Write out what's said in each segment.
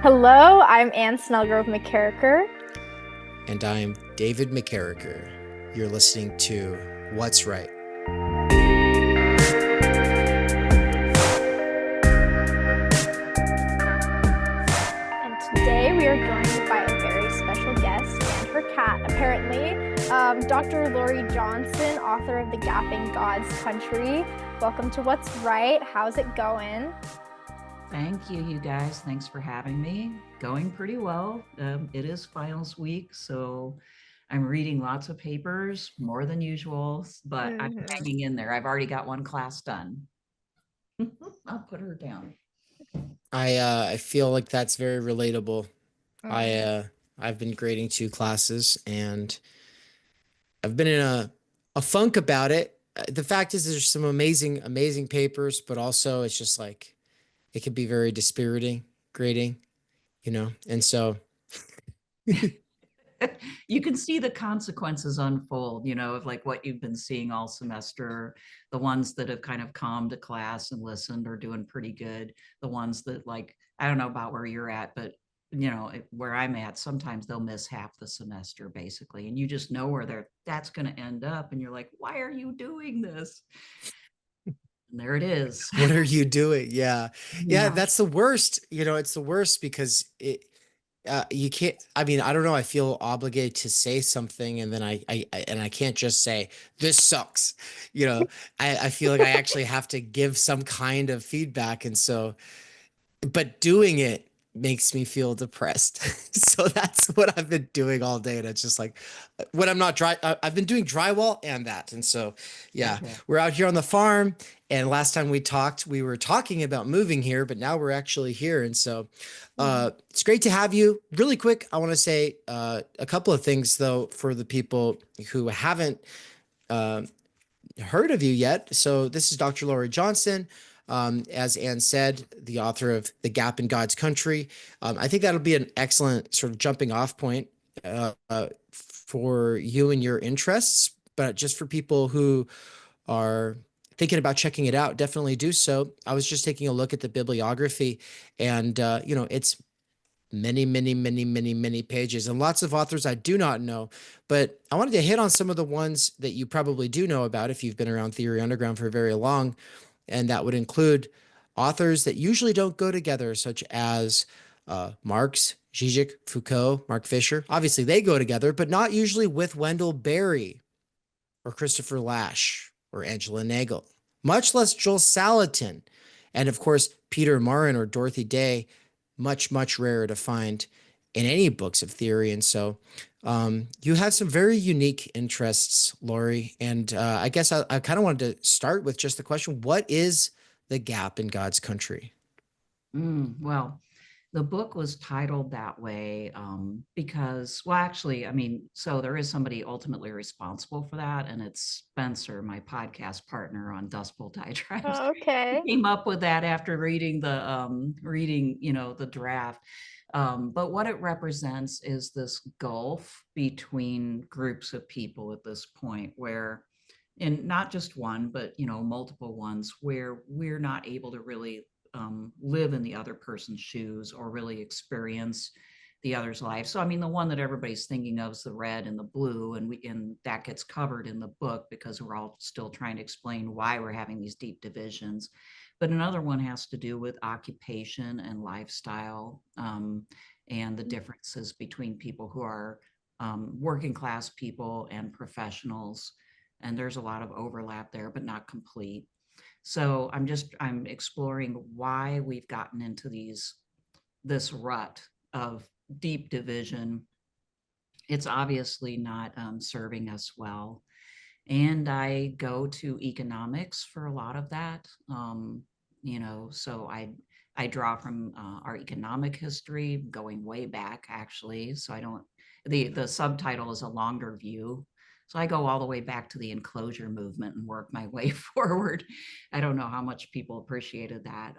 Hello, I'm Anne Snellgrove McKerracher. And I'm David McKerracher. You're listening to What's Right. And today we are joined by a very special guest and her cat, apparently. Dr. Laurie Johnson, author of The Gap in God's Country. Welcome to What's Right. How's it going? Thank you, you guys. Thanks for having me. Going pretty well. It is finals week, so I'm reading lots of papers, more than usual, but I'm hanging in there. I've already got one class done. I'll put her down. I feel like that's very relatable. I've been grading 2 classes and I've been in a funk about it. The fact is there's some amazing papers, but also it's just like it can be very dispiriting grading, And so You can see the consequences unfold, of like what you've been seeing all semester. The ones that have kind of calmed to class and listened are doing pretty good. The ones that, like, I don't know about where you're at, but where I'm at, sometimes they'll miss half the semester basically, and you just know where that's going to end up, and you're like, why are you doing this? And there it is. what are you doing? Yeah, that's the worst. It's the worst because you can't. I mean, I don't know. I feel obligated to say something, and then I can't just say this sucks. I feel like I actually have to give some kind of feedback, and so, but doing it makes me feel depressed. So that's what I've been doing all day, and it's just like when I'm not dry. I've been doing drywall and that, and so yeah, Okay. we're out here on the farm. And last time we talked, we were talking about moving here, but now we're actually here. And so it's great to have you. Really quick, I want to say a couple of things, though, for the people who haven't heard of you yet. So this is Dr. Laurie Johnson. As Anne said, the author of The Gap in God's Country. I think that'll be an excellent sort of jumping off point for you and your interests. But just for people who are thinking about checking it out, definitely do so. I was just taking a look at the bibliography, and it's many pages, and lots of authors I do not know. But I wanted to hit on some of the ones that you probably do know about if you've been around Theory Underground for very long, and that would include authors that usually don't go together, such as Marx, Žižek, Foucault, Mark Fisher. Obviously, they go together, but not usually with Wendell Berry or Christopher Lasch or Angela Nagel, much less Joel Salatin. And of course, Peter Marin or Dorothy Day, much rarer to find in any books of theory. And so you have some very unique interests, Laurie. And I guess I kind of wanted to start with just the question, what is the gap in God's country? Well, the book was titled that way because, well, actually, I mean, so there is somebody ultimately responsible for that, and it's Spencer, my podcast partner on Dust Bowl Diatribes. Oh, okay. He came up with that after reading the draft. But what it represents is this gulf between groups of people at this point where, and not just one, but multiple ones, where we're not able to really live in the other person's shoes or really experience the other's life. So, I mean, the one that everybody's thinking of is the red and the blue, and that gets covered in the book because we're all still trying to explain why we're having these deep divisions. But another one has to do with occupation and lifestyle, and the differences between people who are working class people and professionals. And there's a lot of overlap there, but not complete. So I'm exploring why we've gotten into this rut of deep division. It's obviously not serving us well. And I go to economics for a lot of that. So I draw from our economic history going way back, actually. So I don't, the subtitle is a longer view. So I go all the way back to the enclosure movement and work my way forward. I don't know how much people appreciated that,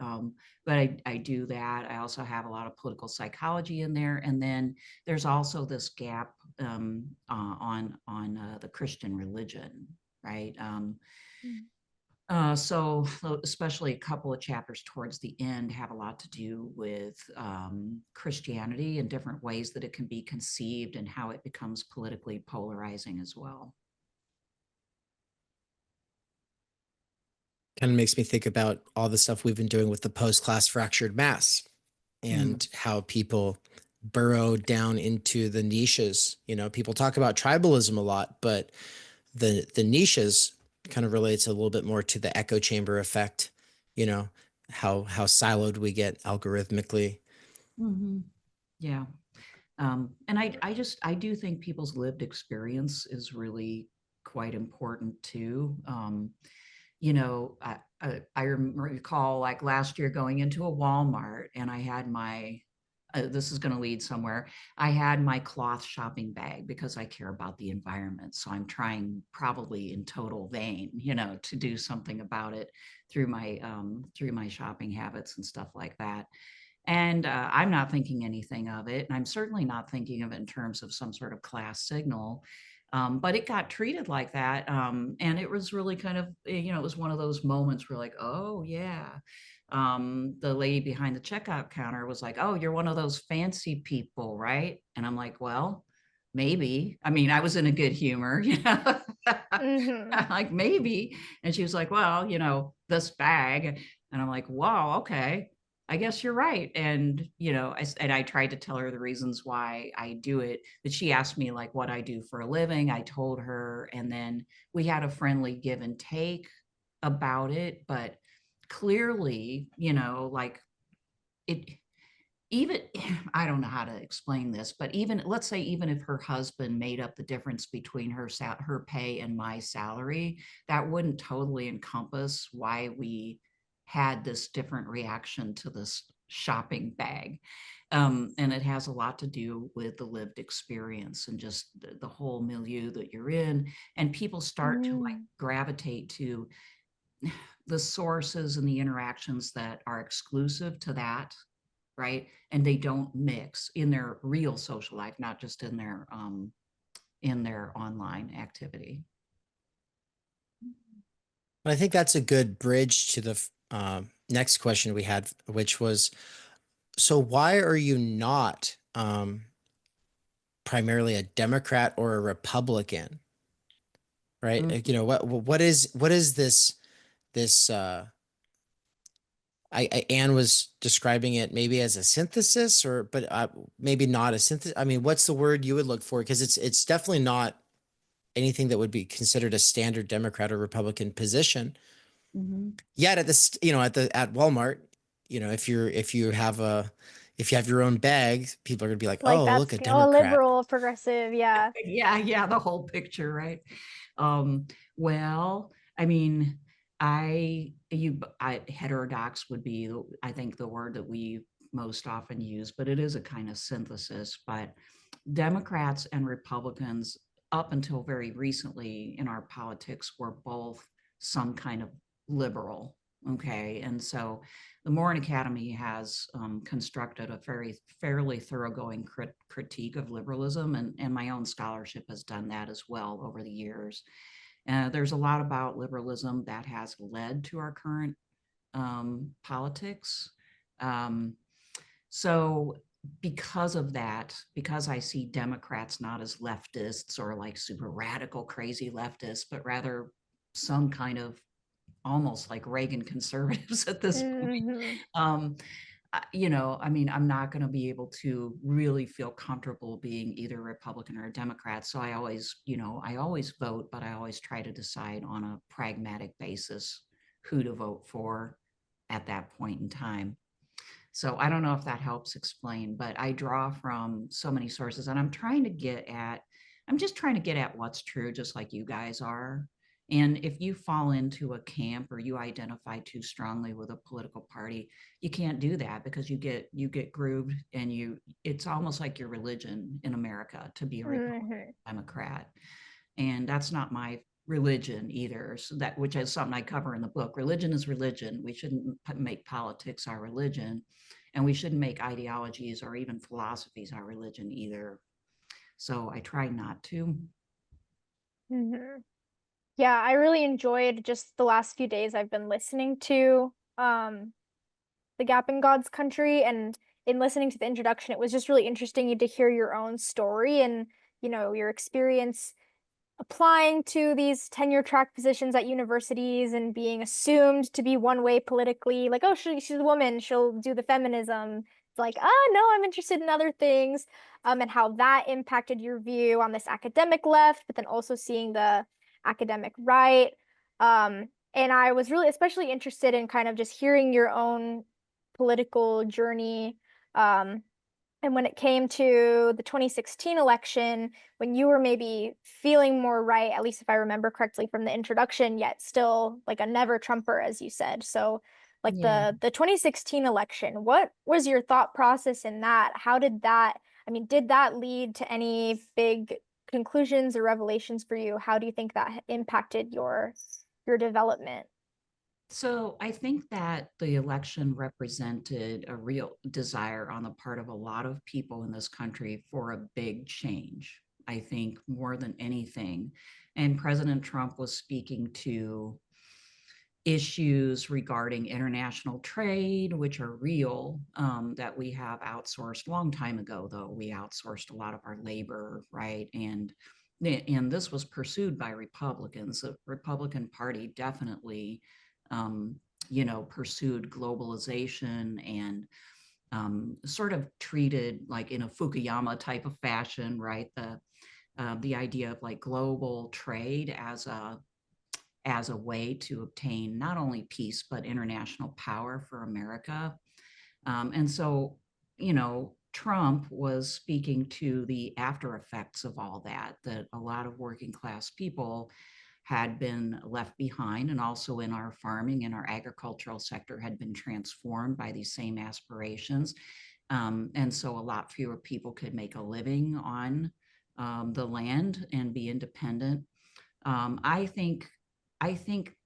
but I do that. I also have a lot of political psychology in there, and then there's also this gap on the Christian religion, right? So especially a couple of chapters towards the end have a lot to do with Christianity and different ways that it can be conceived and how it becomes politically polarizing as well. Kind of makes me think about all the stuff we've been doing with the post-class fractured mass and how people burrow down into the niches. You know, people talk about tribalism a lot, but the niches kind of relates a little bit more to the echo chamber effect, you know, how siloed we get algorithmically. Yeah. And I do think people's lived experience is really quite important too. You know, I recall like last year going into a Walmart and I had my, this is going to lead somewhere. I had my cloth shopping bag because I care about the environment. So I'm trying, probably in total vain, you know, to do something about it through my shopping habits and stuff like that. And I'm not thinking anything of it. And I'm certainly not thinking of it in terms of some sort of class signal. But it got treated like that. And it was really kind of, you know, it was one of those moments where like, oh, yeah. The lady behind the checkout counter was like, oh, you're one of those fancy people, right? And I'm like, well, maybe. I mean, I was in a good humor, you know, like maybe. And she was like, well, you know, this bag. And I'm like, wow, okay. I guess you're right. And, you know, I tried to tell her the reasons why I do it, but she asked me like what I do for a living. I told her, and then we had a friendly give and take about it. But clearly, you know, like it, even, I don't know how to explain this, but even, let's say, even if her husband made up the difference between her pay and my salary, that wouldn't totally encompass why we had this different reaction to this shopping bag. And it has a lot to do with the lived experience and just the whole milieu that you're in. And people start to like gravitate to the sources and the interactions that are exclusive to that, right? And they don't mix in their real social life, not just in their online activity. I think that's a good bridge to the next question we had, which was, so why are you not primarily a Democrat or a Republican? Right? Like, you know, what is this Anne was describing it maybe as a synthesis, or but maybe not a synthesis. I mean, what's the word you would look for? Because it's definitely not anything that would be considered a standard Democrat or Republican position. Yet at this, you know, at Walmart, you know, if you have your own bag, people are gonna be like, Like oh, that's look, a oh, Democrat. liberal, progressive, yeah. Yeah, the whole picture, right? Well, I mean, heterodox would be, I think, the word that we most often use, but it is a kind of synthesis. But Democrats and Republicans, up until very recently in our politics, were both some kind of liberal. Okay. And so the Morin Academy has constructed a fairly thoroughgoing critique of liberalism, and my own scholarship has done that as well over the years. There's a lot about liberalism that has led to our current politics. So because of that, because I see Democrats not as leftists or like super radical, crazy leftists, but rather some kind of almost like Reagan conservatives at this point. You know, I mean, I'm not going to be able to really feel comfortable being either Republican or a Democrat. So I always, you know, I always vote, but I always try to decide on a pragmatic basis who to vote for at that point in time. So I don't know if that helps explain, but I draw from so many sources, and I'm just trying to get at what's true, just like you guys are. And if you fall into a camp or you identify too strongly with a political party, you can't do that because you get grooved, and it's almost like your religion in America to be a Republican Democrat. And that's not my religion either. So which is something I cover in the book. Religion is religion. We shouldn't make politics our religion, and we shouldn't make ideologies or even philosophies our religion either. So I try not to. Yeah, I really enjoyed just the last few days I've been listening to The Gap in God's Country, and in listening to the introduction, it was just really interesting to hear your own story and, your experience applying to these tenure track positions at universities and being assumed to be one way politically, like, oh, she's a woman, she'll do the feminism. It's like, oh, no, I'm interested in other things. And how that impacted your view on this academic left, but then also seeing the academic right. And I was really especially interested in kind of just hearing your own political journey. Um, and when it came to the 2016 election, when you were maybe feeling more right, at least if I remember correctly from the introduction, yet still like a never Trumper, as you said. So like Yeah. the 2016 election, what was your thought process in that? How did that, I mean, did that lead to any big conclusions or revelations for you? How do you think that impacted your development? So I think that the election represented a real desire on the part of a lot of people in this country for a big change. I think more than anything. And President Trump was speaking to issues regarding international trade, which are real, that we have outsourced a long time ago, though. We outsourced a lot of our labor, right? And this was pursued by Republicans. The Republican Party definitely, pursued globalization and sort of treated like in a Fukuyama type of fashion, right? The idea of like global trade as a way to obtain not only peace but international power for America. And so, Trump was speaking to the after effects of all that, that a lot of working class people had been left behind, and also in our farming and our agricultural sector had been transformed by these same aspirations. And so a lot fewer people could make a living on the land and be independent. I think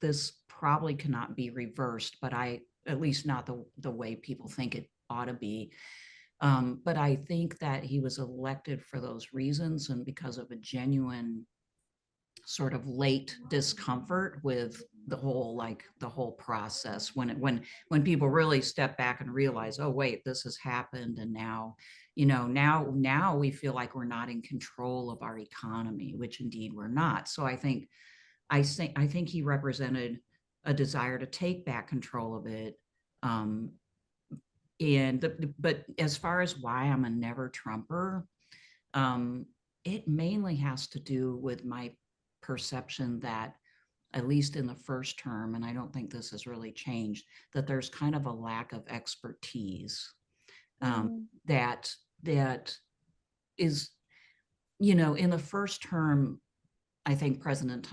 this probably cannot be reversed, but at least not the way people think it ought to be. But I think that he was elected for those reasons and because of a genuine sort of late discomfort with the whole process, when people really step back and realize, oh wait, this has happened, and now we feel like we're not in control of our economy, which indeed we're not. So I think he represented a desire to take back control of it. Um, but as far as why I'm a never Trumper, um, it mainly has to do with my perception that, at least in the first term, and I don't think this has really changed, that there's kind of a lack of expertise, Mm. that is, in the first term, I think President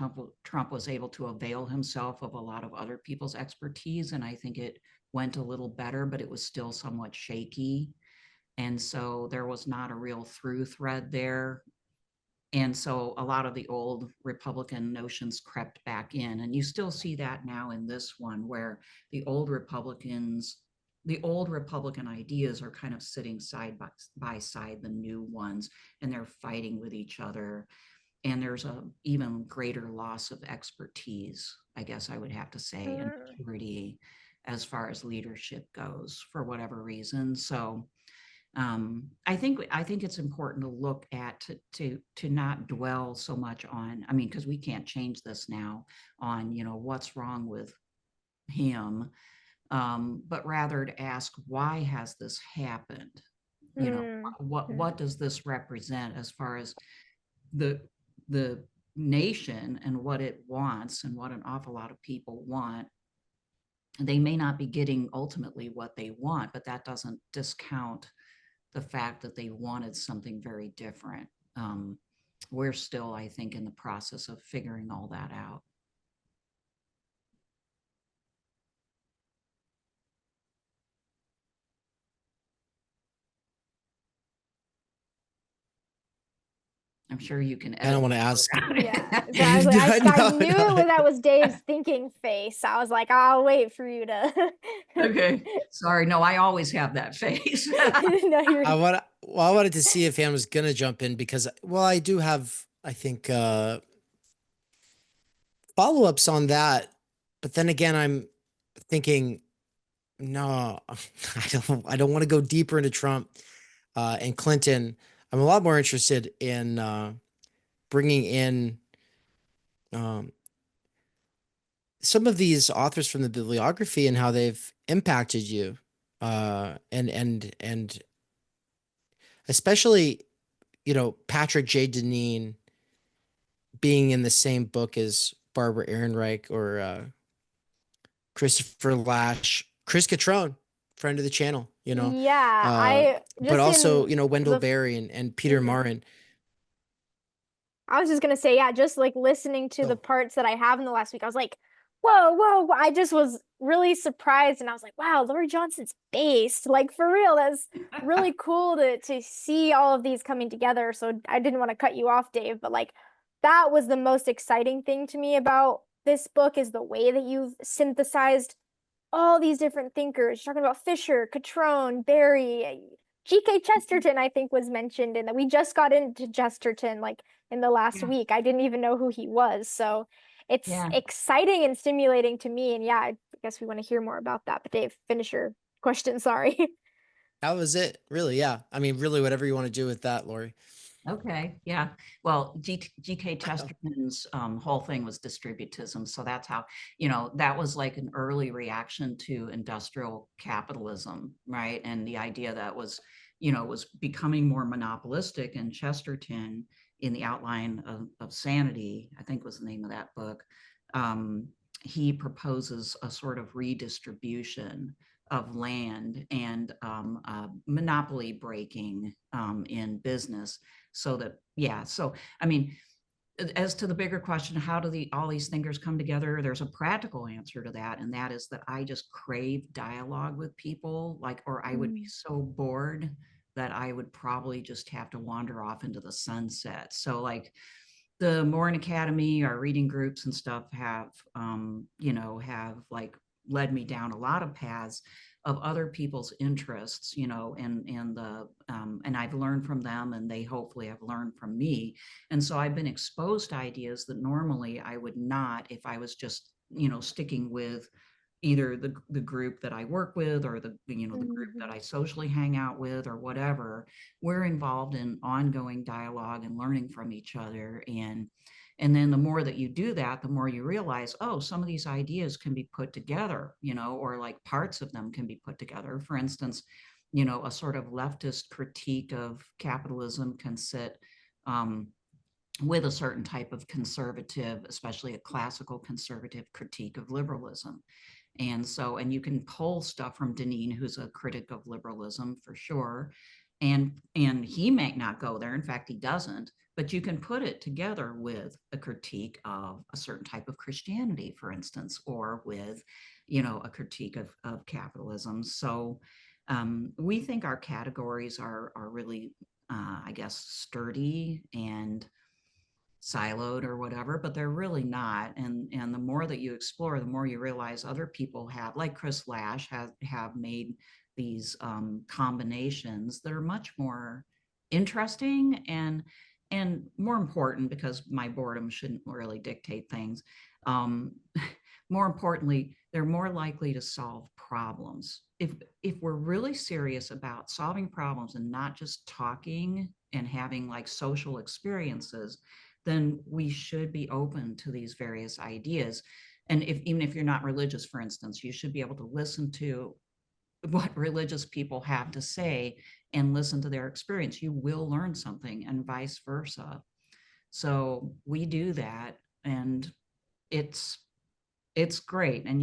Trump was able to avail himself of a lot of other people's expertise, and I think it went a little better, but it was still somewhat shaky. And so there was not a real through thread there. And so a lot of the old Republican notions crept back in. And you still see that now in this one, where the old Republican ideas are kind of sitting side by side the new ones, and they're fighting with each other. And there's a even greater loss of expertise, I guess I would have to say, and Mm. maturity as far as leadership goes, for whatever reason. So I think it's important to look at, to not dwell so much on, I mean, because we can't change this now, on what's wrong with him, but rather to ask, why has this happened? You know, Mm. what does this represent as far as the the nation and what it wants, and what an awful lot of people want? They may not be getting ultimately what they want, but that doesn't discount the fact that they wanted something very different. We're still, I think, in the process of figuring all that out. I'm sure you can I don't edit want to ask. Yeah, so I was like, I No, knew no. that was Dave's thinking face. I was like, I'll wait for you to. Okay, sorry. No, I always have that face. No, you're. I wanted to see if Anne was gonna jump in because, well, I do have, I think, follow-ups on that, but then again, I'm thinking, no, I don't want to go deeper into Trump and Clinton. I'm a lot more interested in bringing in um, some of these authors from the bibliography and how they've impacted you, and especially, Patrick J. Deneen being in the same book as Barbara Ehrenreich or Christopher Lash, Chris Catrone, friend of the channel, Yeah, uh, I but just also, in Wendell the Berry and Peter mhm. Marin. I was just gonna say, yeah, just like listening to the Oh, parts that I have in the last week, I was like, whoa, whoa. I just was really surprised and I was like, wow, Laurie Johnson's based. Like for real, that's really cool to see all of these coming together. So I didn't want to cut you off, Dave, but like that was the most exciting thing to me about this book is the way that you've synthesized all these different thinkers. You're talking about Fisher, Catrone, Barry, G.K. Chesterton, I think was mentioned, and that we just got into Chesterton like in the last Yeah. week. I didn't even know who he was. So it's Yeah. exciting and stimulating to me. And yeah, I guess we want to hear more about that. But Dave, finish your question. Sorry. that was it, really. Yeah. I mean, really, whatever you want to do with that, Lori. Okay, yeah. Well, G.K. Chesterton's whole thing was distributism. So that's how, that was like an early reaction to industrial capitalism, right? And the idea that was becoming more monopolistic. And Chesterton, in the outline of Sanity, I think was the name of that book, he proposes a sort of redistribution of land and monopoly breaking in business so that, yeah. So, I mean, as to the bigger question, how do all these thinkers come together? There's a practical answer to that. And that is that I just crave dialogue with people, or I would be Mm. so bored that I would probably just have to wander off into the sunset. So like the Morin Academy, our reading groups and stuff have like led me down a lot of paths of other people's interests, and I've learned from them, and they hopefully have learned from me. And so I've been exposed to ideas that normally I would not if I was just, sticking with either the group that I work with or the group that I socially hang out with or whatever. We're involved in ongoing dialogue and learning from each other. And then the more that you do that, the more you realize, oh, some of these ideas can be put together, or like parts of them can be put together. For instance, a sort of leftist critique of capitalism can sit with a certain type of conservative, especially a classical conservative critique of liberalism. And you can pull stuff from Deneen, who's a critic of liberalism for sure. And he may not go there. In fact, he doesn't, but you can put it together with a critique of a certain type of Christianity, for instance, or with, a critique of capitalism. So we think our categories are really, I guess, sturdy and siloed or whatever, but they're really not. And the more that you explore, the more you realize other people have, like Chris Lash, have made these combinations that are much more interesting and more important, because my boredom shouldn't really dictate things. Um, more importantly, they're more likely to solve problems. If we're really serious about solving problems and not just talking and having like social experiences, then we should be open to these various ideas. And even if you're not religious, for instance, you should be able to listen to what religious people have to say and listen to their experience. You will learn something, and vice versa. So we do that, and it's great. And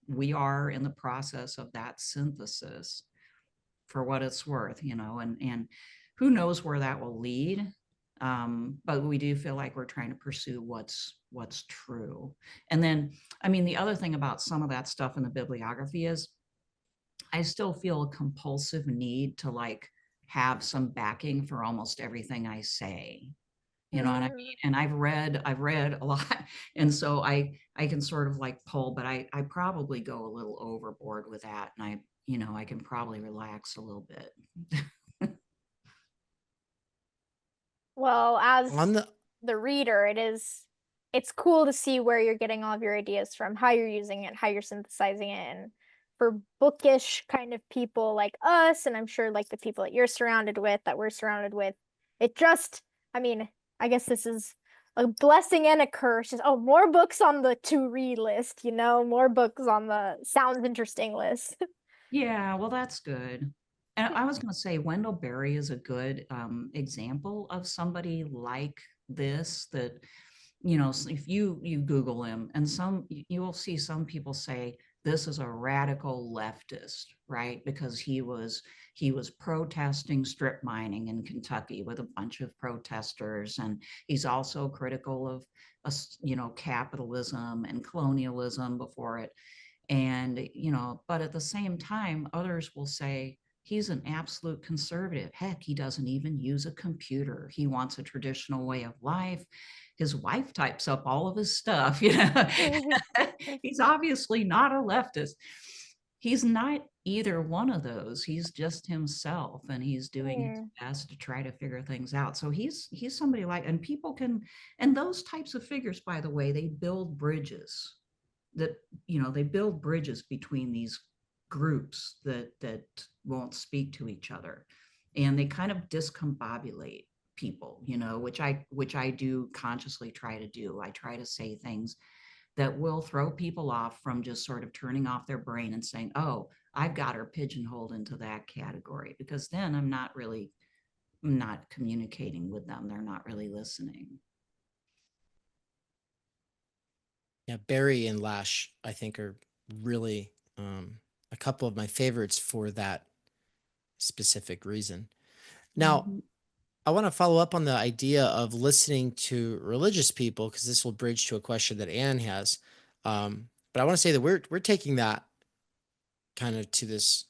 we are in the process of that synthesis, for what it's worth, and who knows where that will lead. But we do feel like we're trying to pursue what's true. And then, I mean, the other thing about some of that stuff in the bibliography is I still feel a compulsive need to like have some backing for almost everything I say. You know what I mean? And I've read a lot. And so I can sort of like pull, but I probably go a little overboard with that. And I can probably relax a little bit. Well, as On the the reader, it is it's cool to see where you're getting all of your ideas from, how you're using it, how you're synthesizing it. And for bookish kind of people like us, and I'm sure like the people that you're surrounded with, that we're surrounded with, it just, I mean, I guess this is a blessing and a curse. Just, oh, more books on the to read list, more books on the sounds interesting list. Yeah, well, that's good. And I was going to say Wendell Berry is a good example of somebody like this that, if you Google him, and you will see some people say this is a radical leftist, right? Because he was protesting strip mining in Kentucky with a bunch of protesters, and he's also critical of capitalism and colonialism before it. And, but at the same time, others will say he's an absolute conservative. Heck, he doesn't even use a computer. He wants a traditional way of life. His wife types up all of his stuff. He's obviously not a leftist. He's not either one of those. He's just himself, and he's doing his best to try to figure things out. So he's somebody like, and people can, and those types of figures, by the way, they build bridges they build bridges between these groups that won't speak to each other, and they kind of discombobulate people, which I do consciously try to do. I try to say things that will throw people off from just sort of turning off their brain and saying, oh, I've got her pigeonholed into that category, because then I'm not communicating with them. They're not really listening. Yeah, Barry and Lash, I think, are really a couple of my favorites for that specific reason. Now, I want to follow up on the idea of listening to religious people, because this will bridge to a question that Anne has. But I want to say that we're taking that kind of to this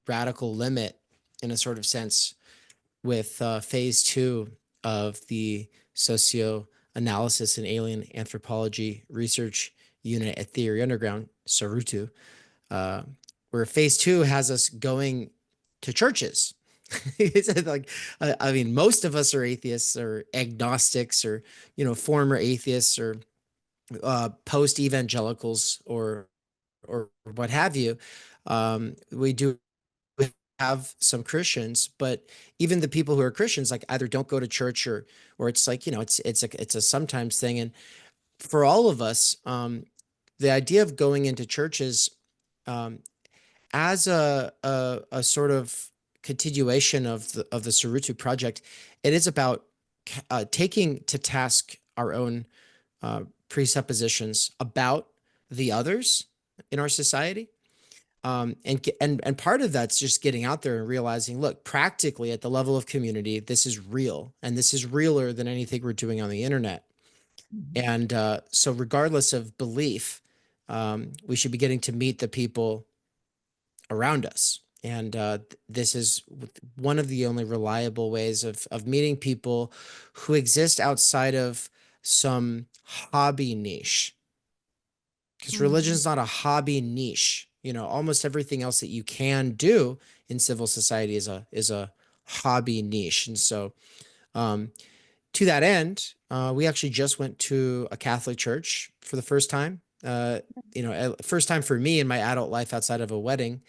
radical limit in a sort of sense with phase 2 of the Socioanalysis and Alien Anthropology Research Unit at Theory Underground, Sarutu, where phase 2 has us going to churches. It's like, I mean, most of us are atheists or agnostics or, former atheists or post-evangelicals or what have you. We do have some Christians, but even the people who are Christians, like, either don't go to church or it's like, it's a sometimes thing. And for all of us, the idea of going into churches as a sort of continuation of the Sarutu project, it is about taking to task our own presuppositions about the others in our society. And part of that's just getting out there and realizing, look, practically at the level of community, this is real, and this is realer than anything we're doing on the internet. And so regardless of belief, we should be getting to meet the people around us. And this is one of the only reliable ways of meeting people who exist outside of some hobby niche. Because religion is not a hobby niche. Almost everything else that you can do in civil society is a hobby niche. And so to that end, we actually just went to a Catholic church for the first time. First time for me in my adult life outside of a wedding.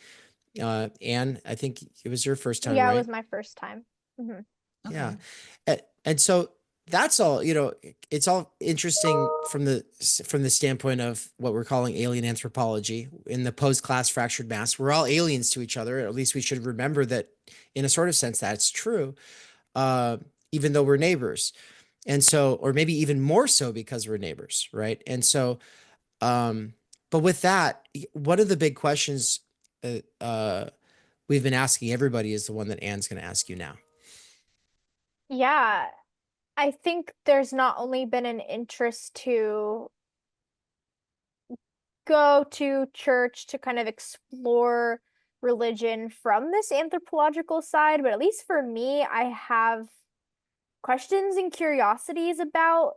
Anne, I think it was your first time, Yeah, right? it was my first time. Okay. Yeah. And so that's all, it's all interesting from the standpoint of what we're calling alien anthropology in the post-class fractured mass. We're all aliens to each other. At least we should remember that in a sort of sense that's true, even though we're neighbors. And so, or maybe even more so because we're neighbors, right? And so, but with that, one of the big questions we've been asking everybody is the one that Anne's going to ask you now. Yeah, I think there's not only been an interest to go to church to kind of explore religion from this anthropological side, but at least for me, I have questions and curiosities about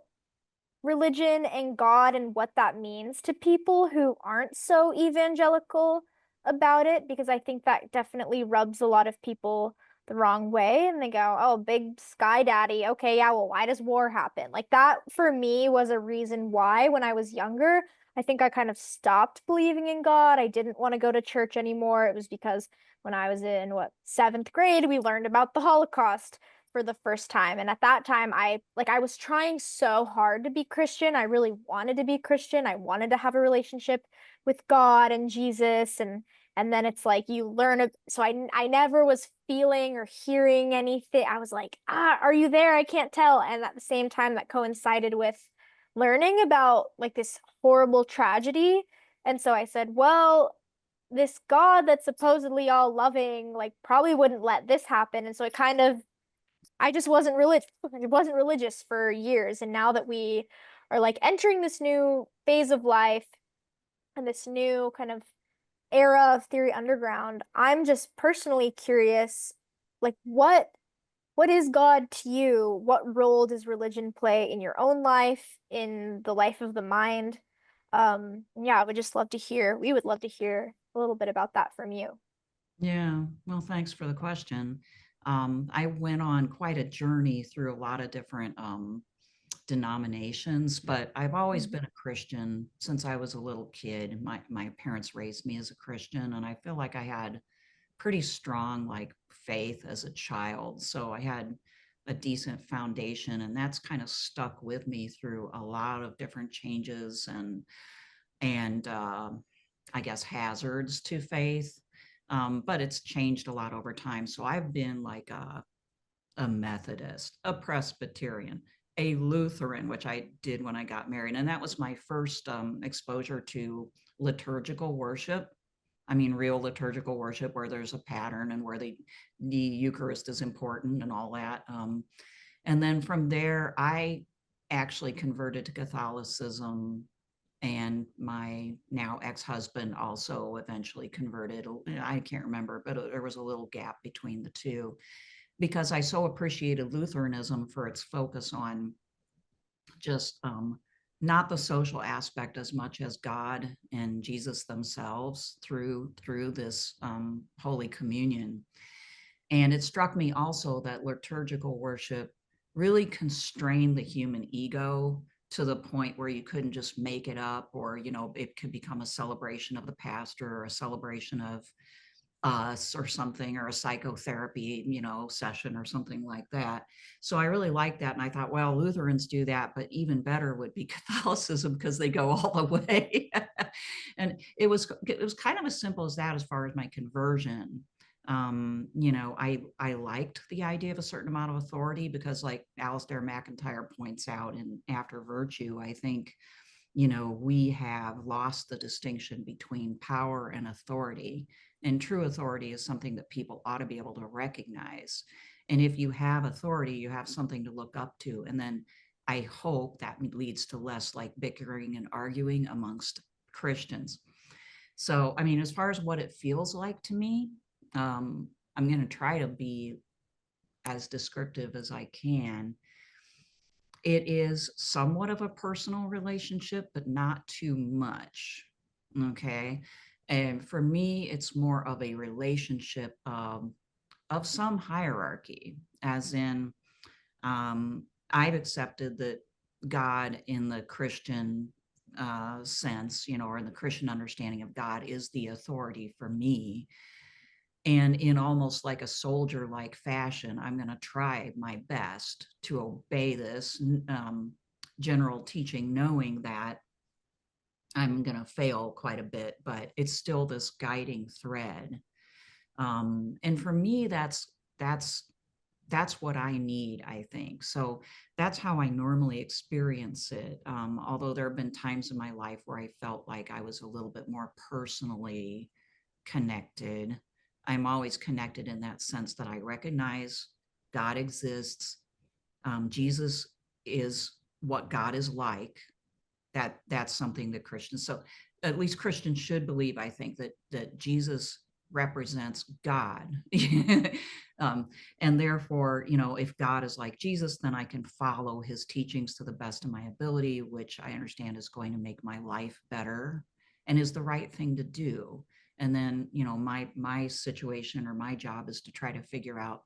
religion and God and what that means to people who aren't so evangelical about it, because I think that definitely rubs a lot of people the wrong way, and they go, oh, big sky daddy. Okay, yeah, well, why does war happen? Like that for me was a reason why when I was younger, I think I kind of stopped believing in God. I didn't want to go to church anymore. It was because when I was in seventh grade, we learned about the Holocaust for the first time. And at that time, I was trying so hard to be Christian. I really wanted to be Christian. I wanted to have a relationship with God and Jesus, and then it's like you learn it. So I never was feeling or hearing anything. I was like, are you there? I can't tell. And at the same time, that coincided with learning about like this horrible tragedy. And so I said, well, this God that's supposedly all loving, like probably wouldn't let this happen. And so it kind of, I just wasn't religious for years. And now that we are like entering this new phase of life and this new kind of era of Theory Underground, I'm just personally curious, like what is God to you? What role does religion play in your own life, in the life of the mind? Yeah, I would just love to hear. We would love to hear a little bit about that from you. Yeah, well, thanks for the question. I went on quite a journey through a lot of different denominations, but I've always been a Christian since I was a little kid. My parents raised me as a Christian, and I feel like I had pretty strong like faith as a child. So I had a decent foundation, and that's kind of stuck with me through a lot of different changes and I guess hazards to faith. But it's changed a lot over time. So I've been like a Methodist, a Presbyterian, a Lutheran, which I did when I got married. And that was my first exposure to liturgical worship. I mean, real liturgical worship where there's a pattern and where the Eucharist is important and all that. And then from there, I actually converted to Catholicism, and my now ex-husband also eventually converted. I can't remember, but there was a little gap between the two because I so appreciated Lutheranism for its focus on just not the social aspect as much as God and Jesus themselves through this Holy Communion. And it struck me also that liturgical worship really constrained the human ego to the point where you couldn't just make it up, or it could become a celebration of the pastor or a celebration of us or something, or a psychotherapy session or something like that. So I really liked that, and I thought, well, Lutherans do that, but even better would be Catholicism because they go all the way. And it was kind of as simple as that as far as my conversion. I liked the idea of a certain amount of authority because, like Alistair McIntyre points out in After Virtue, I think we have lost the distinction between power and authority. And true authority is something that people ought to be able to recognize. And if you have authority, you have something to look up to. And then I hope that leads to less like bickering and arguing amongst Christians. So, I mean, as far as what it feels like to me, I'm going to try to be as descriptive as I can. It is somewhat of a personal relationship, but not too much. Okay. And for me, it's more of a relationship of some hierarchy, as in, I've accepted that God in the Christian sense, or in the Christian understanding of God, is the authority for me. And in almost like a soldier-like fashion, I'm going to try my best to obey this general teaching, knowing that I'm going to fail quite a bit, but it's still this guiding thread. And for me, that's what I need, I think. So that's how I normally experience it. Although there have been times in my life where I felt like I was a little bit more personally connected. I'm always connected in that sense that I recognize God exists. Jesus is what God is like. That's something that Christians, so at least Christians should believe, I think, that Jesus represents God. And therefore, if God is like Jesus, then I can follow his teachings to the best of my ability, which I understand is going to make my life better and is the right thing to do. And then, my situation or my job is to try to figure out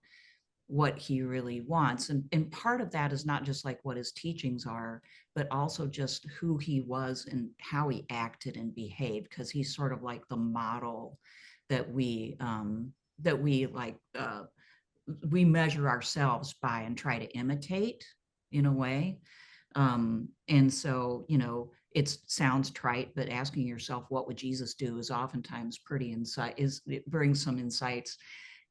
what he really wants. And part of that is not just like what his teachings are, but also just who he was and how he acted and behaved, because he's sort of like the model that we we measure ourselves by and try to imitate in a way. And so, it sounds trite, but asking yourself, what would Jesus do, is oftentimes it brings some insights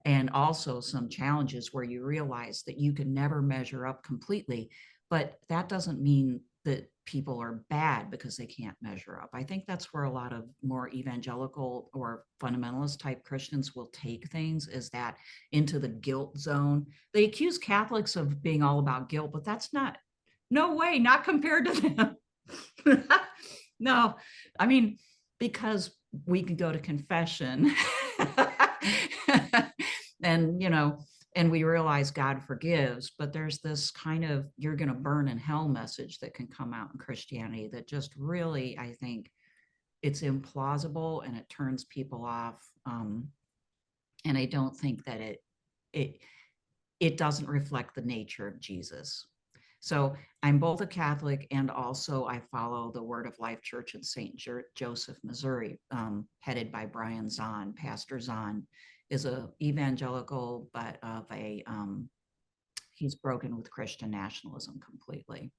and also some challenges where you realize that you can never measure up completely. But that doesn't mean that people are bad because they can't measure up. I think that's where a lot of more evangelical or fundamentalist type Christians will take things, is that into the guilt zone. They accuse Catholics of being all about guilt, but that's no way, not compared to them. No, I mean, because we can go to confession and we realize God forgives, but there's this kind of you're going to burn in hell message that can come out in Christianity that just really, I think it's implausible and it turns people off. And I don't think that it doesn't reflect the nature of Jesus. So I'm both a Catholic and also I follow the Word of Life Church in St. Joseph, Missouri, headed by Brian Zahn. Pastor Zahn is a evangelical, but he's broken with Christian nationalism completely.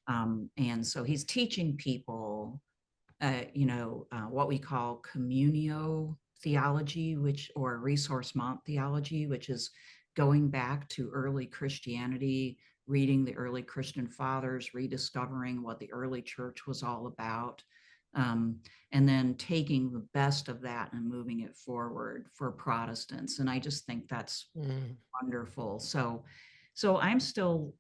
And so he's teaching people, what we call communio theology, or ressourcement theology, which is going back to early Christianity, reading the early Christian fathers, rediscovering what the early church was all about, and then taking the best of that and moving it forward for Protestants. And I just think that's wonderful. So I'm still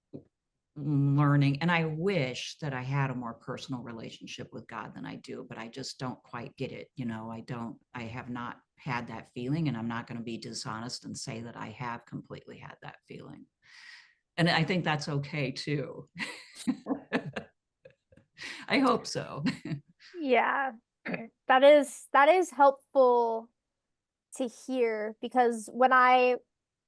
learning, and I wish that I had a more personal relationship with God than I do, but I just don't quite get it. I have not had that feeling, and I'm not going to be dishonest and say that I have completely had that feeling. And I think that's okay too. I hope so. Yeah, that is helpful to hear, because when I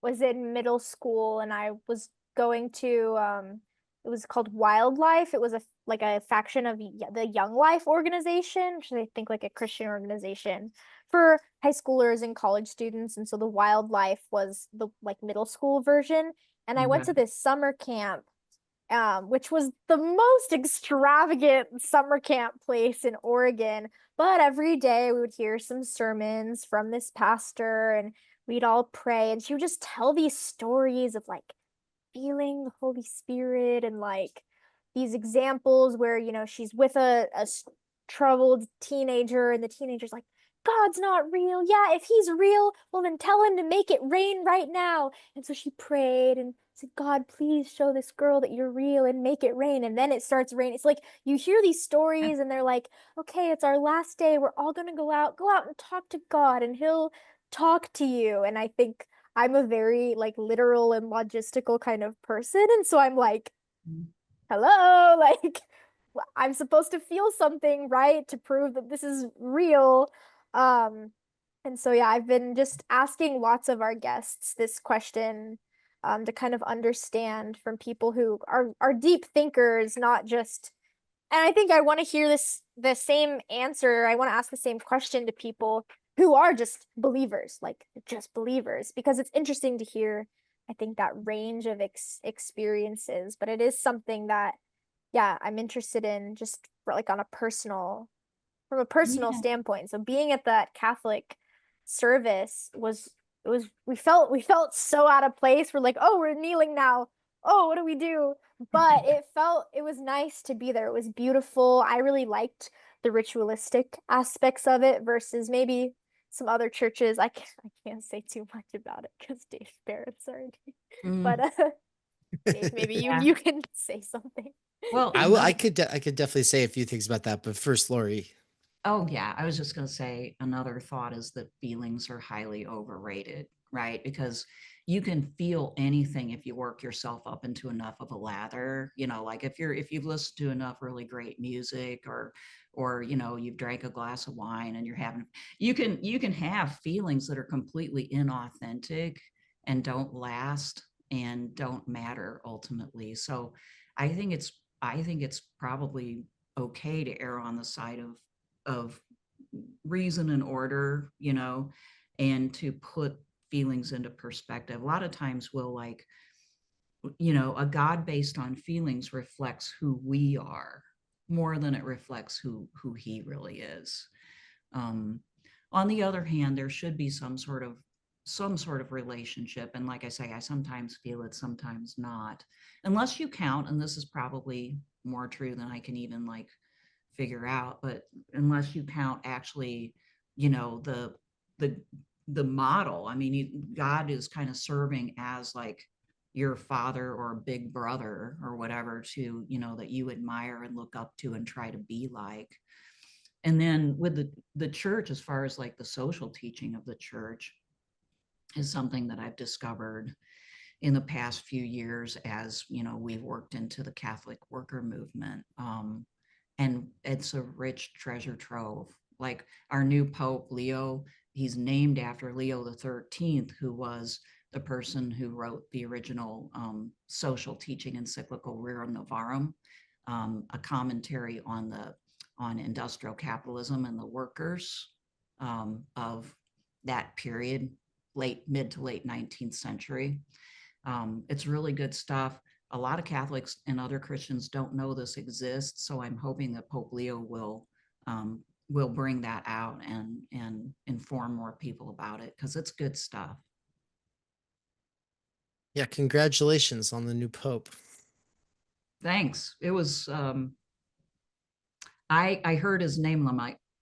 was in middle school and I was going to it was called Wildlife. It was like a faction of the Young Life organization, which I think like a Christian organization for high schoolers and college students. And so the Wildlife was the like middle school version. And I went to this summer camp, which was the most extravagant summer camp place in Oregon. But every day we would hear some sermons from this pastor and we'd all pray. And she would just tell these stories of like feeling the Holy Spirit and like these examples where, she's with a troubled teenager and the teenager's like, God's not real. Yeah, if he's real, well, then tell him to make it rain right now. And so she prayed and said, God, please show this girl that you're real and make it rain. And then it starts raining. It's like you hear these stories and they're like, okay, it's our last day. We're all going to go out and talk to God and he'll talk to you. And I think I'm a very like literal and logistical kind of person. And so I'm like, hello, like I'm supposed to feel something, right? To prove that this is real. And so, yeah, I've been just asking lots of our guests this question, to kind of understand from people who are deep thinkers, not just, and I think I want to hear the same answer. I want to ask the same question to people who are just believers, like just believers, because it's interesting to hear, I think, that range of experiences, but it is something that, yeah, I'm interested in just like on a personal standpoint. So being at that Catholic service we felt so out of place. We're like, oh, we're kneeling now. Oh, what do we do? But it was nice to be there. It was beautiful. I really liked the ritualistic aspects of it versus maybe some other churches. I can't say too much about it because Dave Barrett's already. But Dave, maybe you can say something. Well, I could definitely say a few things about that, but first, Laurie. Oh, yeah. I was just going to say another thought is that feelings are highly overrated. right? Because you can feel anything if you work yourself up into enough of a lather, like if you've listened to enough really great music, or you've drank a glass of wine and you can have feelings that are completely inauthentic and don't last and don't matter ultimately. So I think it's probably okay to err on the side of reason and order, and to put feelings into perspective. A lot of times we'll a God based on feelings reflects who we are more than it reflects who he really is. Um, on the other hand, there should be some sort of relationship. And like I say, I sometimes feel it, sometimes not. Unless you count, and this is probably more true than I can even figure out, but unless you count actually, the the the model. I mean, God is kind of serving as your father or big brother or whatever to, that you admire and look up to and try to be like. And then with the church, as far as the social teaching of the church, is something that I've discovered in the past few years as we've worked into the Catholic worker movement. And it's a rich treasure trove. Like our new Pope Leo, he's named after Leo the 13th, who was the person who wrote the original social teaching encyclical Rerum Novarum, a commentary on industrial capitalism and the workers of that period, mid to late 19th century. It's really good stuff. A lot of Catholics and other Christians don't know this exists, so I'm hoping that Pope Leo will bring that out and inform more people about it, because it's good stuff. Yeah, congratulations on the new Pope. Thanks. It was I heard his name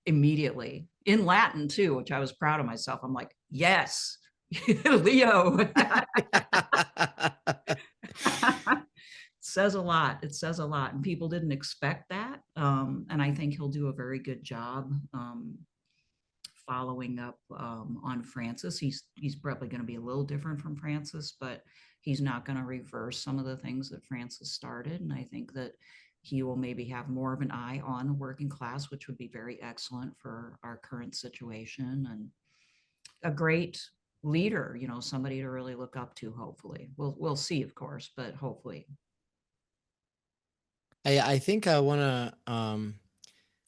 immediately in Latin too, which I was proud of myself. I'm like, yes, Leo. Says a lot. It says a lot, and people didn't expect that. And I think he'll do a very good job following up on Francis. He's probably going to be a little different from Francis, but he's not going to reverse some of the things that Francis started. And I think that he will maybe have more of an eye on the working class, which would be very excellent for our current situation, and a great leader, somebody to really look up to. Hopefully, we'll see, of course, but hopefully. I think I want to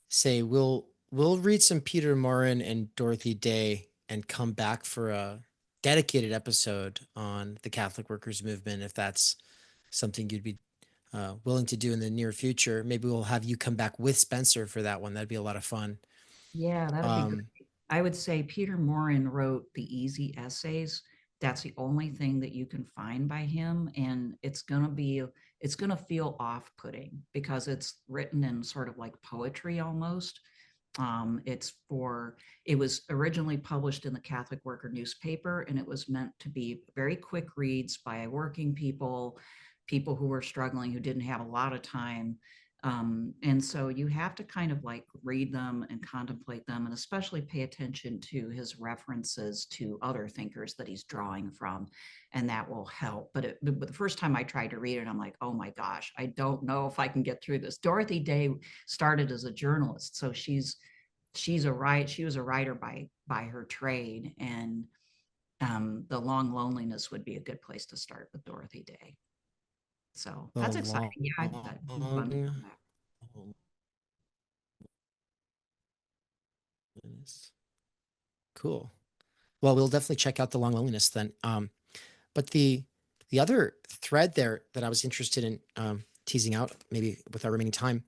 say we'll read some Peter Morin and Dorothy Day and come back for a dedicated episode on the Catholic workers movement, if that's something you'd be willing to do in the near future. Maybe we'll have you come back with Spencer for that one. That'd be a lot of fun. Yeah, that'd be great. I would say Peter Morin wrote the easy essays. That's the only thing that you can find by him, and it's gonna feel off-putting because it's written in sort of like poetry almost. It was originally published in the Catholic Worker newspaper, and it was meant to be very quick reads by working people who were struggling, who didn't have a lot of time. And so you have to kind of read them and contemplate them, and especially pay attention to his references to other thinkers that he's drawing from, and that will help. But the first time I tried to read it, I'm like, oh my gosh, I don't know if I can get through this. Dorothy Day started as a journalist, so she was a writer by her trade, and The Long Loneliness would be a good place to start with Dorothy Day. So that's exciting. Yeah, I've got fun with that. Cool. Well, we'll definitely check out The Long Loneliness then. But the other thread there that I was interested in teasing out, maybe with our remaining time,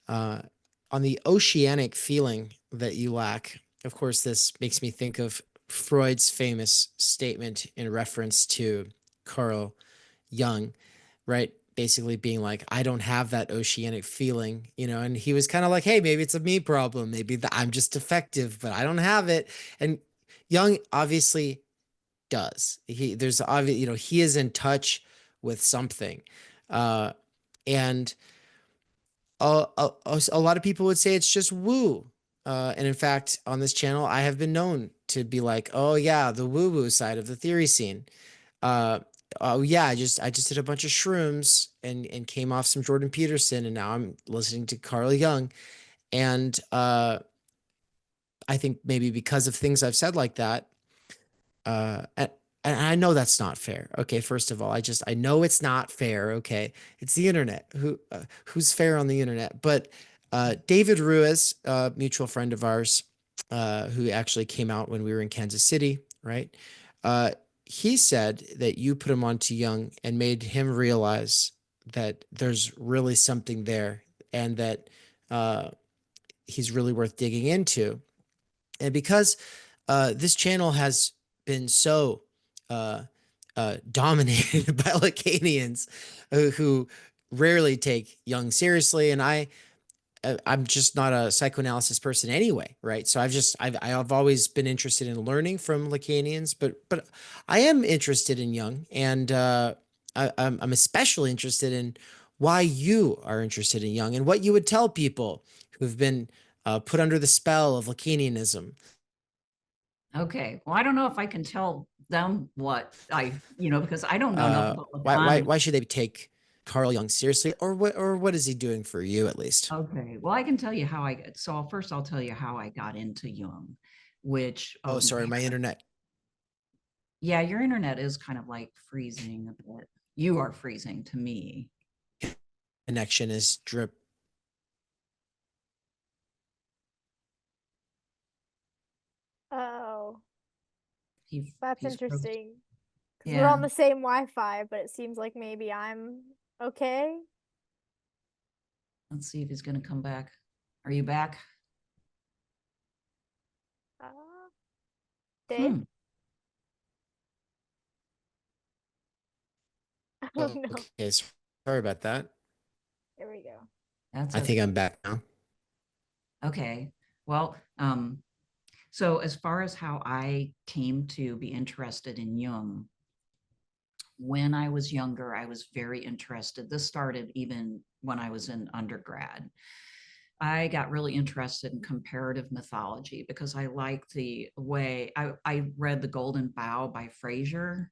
on the oceanic feeling that you lack. Of course, this makes me think of Freud's famous statement in reference to Carl Jung, right? Basically being like, I don't have that oceanic feeling, and he was kind of like, hey, maybe it's a me problem. Maybe I'm just defective, but I don't have it. And Jung obviously does. He is in touch with something. And a lot of people would say it's just woo. And in fact, on this channel, I have been known to be like, oh yeah, the woo-woo side of the theory scene. Uh, oh yeah, I just did a bunch of shrooms and came off some Jordan Peterson, and now I'm listening to Carl Jung. And I think maybe because of things I've said like that, and I know that's not fair. Okay, first of all, I know it's not fair. Okay, it's the internet. Who's fair on the internet? But David Ruiz, a mutual friend of ours, who actually came out when we were in Kansas City, right? Uh, he said that you put him on to Jung and made him realize that there's really something there, and that uh, he's really worth digging into. And because this channel has been so uh, dominated by Lacanians who rarely take Jung seriously, and I'm just not a psychoanalysis person anyway, right? So I've always been interested in learning from Lacanians, but I am interested in Jung, and I'm especially interested in why you are interested in Jung and what you would tell people who've been put under the spell of Lacanianism. Okay. Well, I don't know if I can tell them what because I don't know enough about Lacan. Why should they take Carl Jung seriously, or what is he doing for you at least? Okay. Well, I can tell you how first I'll tell you how I got into Jung, which, Oh, sorry, my internet yeah, your internet is kind of like freezing a bit. You are freezing to me. connection is drip. Oh, that's He's frozen. interesting. Because we're Yeah. on the same Wi-Fi, but it seems like maybe I'm okay. Let's see if he's going to come back. Are you back? Uh, Dave? Hmm. Oh no. Okay, sorry about that. There we go. That's I think okay. I'm back now. Okay. Well, so as far as how I came to be interested in Jung, when I was younger, I was very interested. This started even when I was in undergrad. I got really interested in comparative mythology because I like the way I read The Golden Bough by Fraser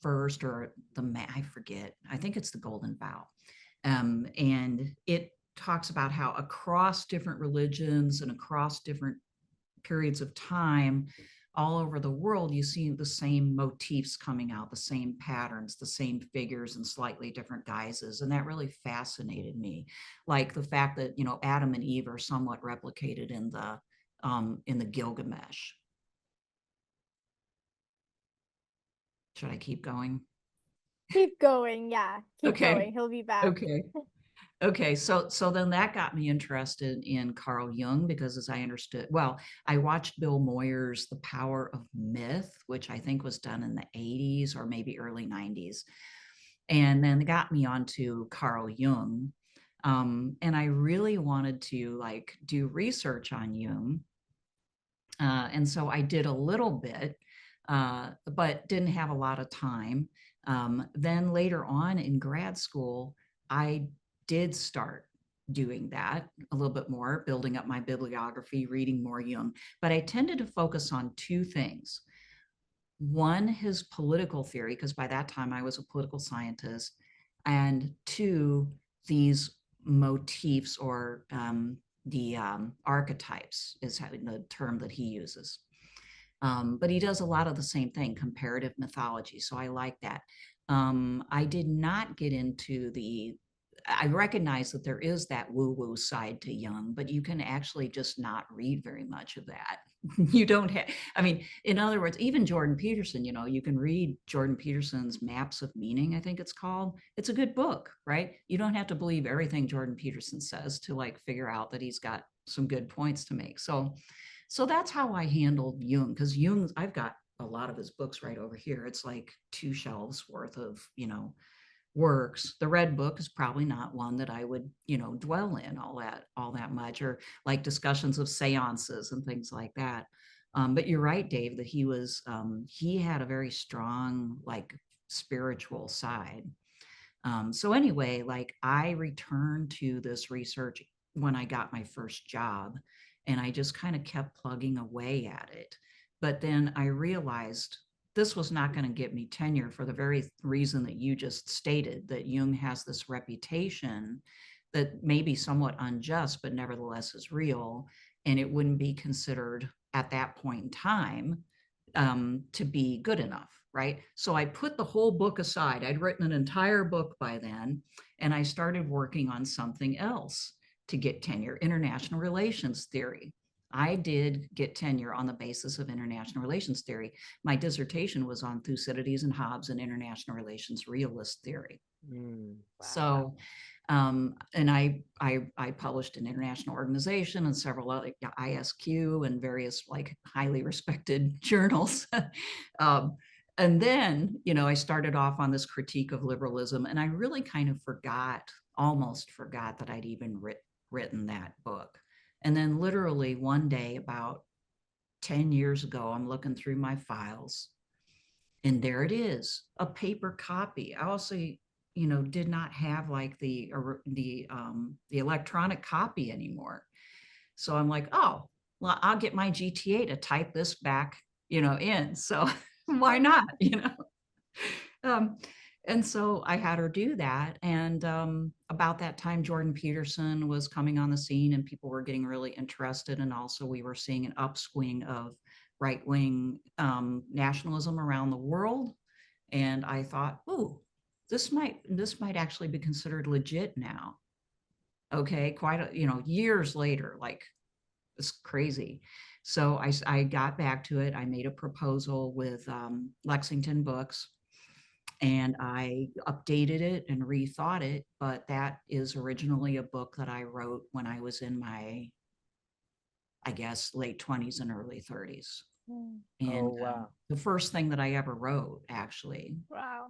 first, or I forget. I think it's The Golden Bough. And it talks about how across different religions and across different periods of time all over the world, you see the same motifs coming out, the same patterns, the same figures in slightly different guises. And that really fascinated me. Like the fact that, Adam and Eve are somewhat replicated in the Gilgamesh. Should I keep going? Keep going. Yeah, keep Okay. going. He'll be back. Okay, so then that got me interested in Carl Jung because, as I understood, well, I watched Bill Moyer's The Power of Myth, which I think was done in the 80s or maybe early 90s. And then it got me onto Carl Jung. And I really wanted to do research on Jung. And so I did a little bit, but didn't have a lot of time. Then later on in grad school, I did start doing that a little bit more, building up my bibliography, reading more Jung. But I tended to focus on two things. One, his political theory, because by that time I was a political scientist. And two, these motifs or the archetypes is the term that he uses. But he does a lot of the same thing, comparative mythology. So I like that. I did not get into I recognize that there is that woo-woo side to Jung, but you can actually just not read very much of that. You don't have, in other words, even Jordan Peterson, you can read Jordan Peterson's Maps of Meaning, I think it's called. It's a good book, right? You don't have to believe everything Jordan Peterson says to figure out that he's got some good points to make. So that's how I handled Jung, because I've got a lot of his books right over here. It's like 2 shelves worth of, works. The Red Book is probably not one that I would, dwell in all that much, or like discussions of seances and things like that. But you're right, Dave, that he had a very strong, spiritual side. So anyway, I returned to this research when I got my first job, and I just kind of kept plugging away at it. But then I realized this was not going to get me tenure for the very reason that you just stated, that Jung has this reputation that may be somewhat unjust, but nevertheless is real. And it wouldn't be considered at that point in time to be good enough, right? So I put the whole book aside. I'd written an entire book by then, and I started working on something else to get tenure, international relations theory. I did get tenure on the basis of international relations theory. My dissertation was on Thucydides and Hobbes and international relations realist theory. Wow. So, and I published an international organization and several other ISQ and various like highly respected journals. And then, I started off on this critique of liberalism, and I really kind of almost forgot that I'd even written that book. And then literally one day about 10 years ago, I'm looking through my files, and there it is, a paper copy. I also, did not have like the electronic copy anymore. So I'm like, oh, well, I'll get my GTA to type this back, in. So why not, and so I had her do that. And about that time, Jordan Peterson was coming on the scene and people were getting really interested. And also we were seeing an upswing of right-wing nationalism around the world. And I thought, oh, this might actually be considered legit now. Okay, quite years later, like it's crazy. So I got back to it. I made a proposal with Lexington Books, and I updated it and rethought it. But that is originally a book that I wrote when I was in my, I guess, late 20s and early 30s. And wow. the first thing that I ever wrote, actually. Wow.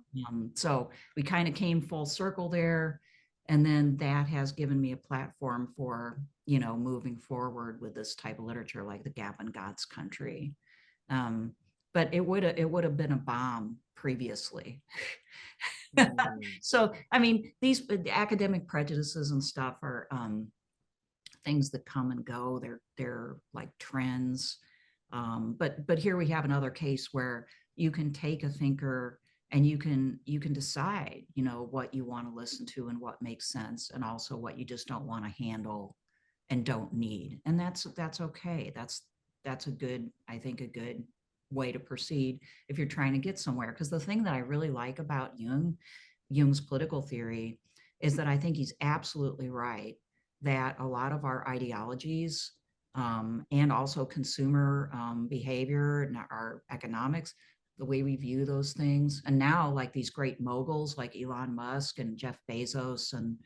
So we kind of came full circle there. And then that has given me a platform for, moving forward with this type of literature like The Gap in God's Country. But it would have been a bomb previously. So, I mean, these academic prejudices and stuff are things that come and go. They're like trends. But here we have another case where you can take a thinker and you can decide, what you want to listen to and what makes sense, and also what you just don't want to handle and don't need. And that's okay. That's a good way to proceed if you're trying to get somewhere. Because the thing that I really like about Jung's political theory is that I think he's absolutely right that a lot of our ideologies and also consumer behavior and our economics, the way we view those things, and now like these great moguls like Elon Musk and Jeff Bezos and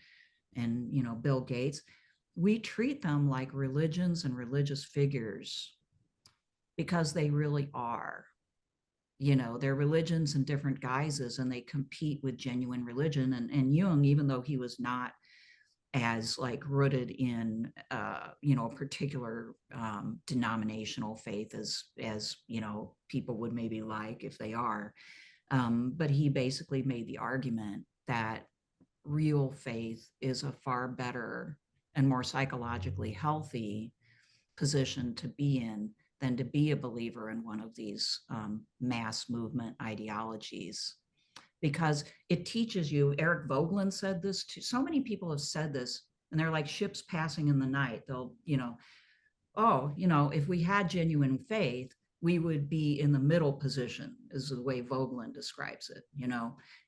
Bill Gates, we treat them like religions and religious figures because they really are. They're religions in different guises, and they compete with genuine religion. And Jung, even though he was not as like rooted in a particular denominational faith as people would maybe like if they are, but he basically made the argument that real faith is a far better and more psychologically healthy position to be in than to be a believer in one of these mass movement ideologies, because it teaches you. Eric Voegelin said this too. So many people have said this, and they're like ships passing in the night. They'll, if we had genuine faith, we would be in the middle position, is the way Voegelin describes it,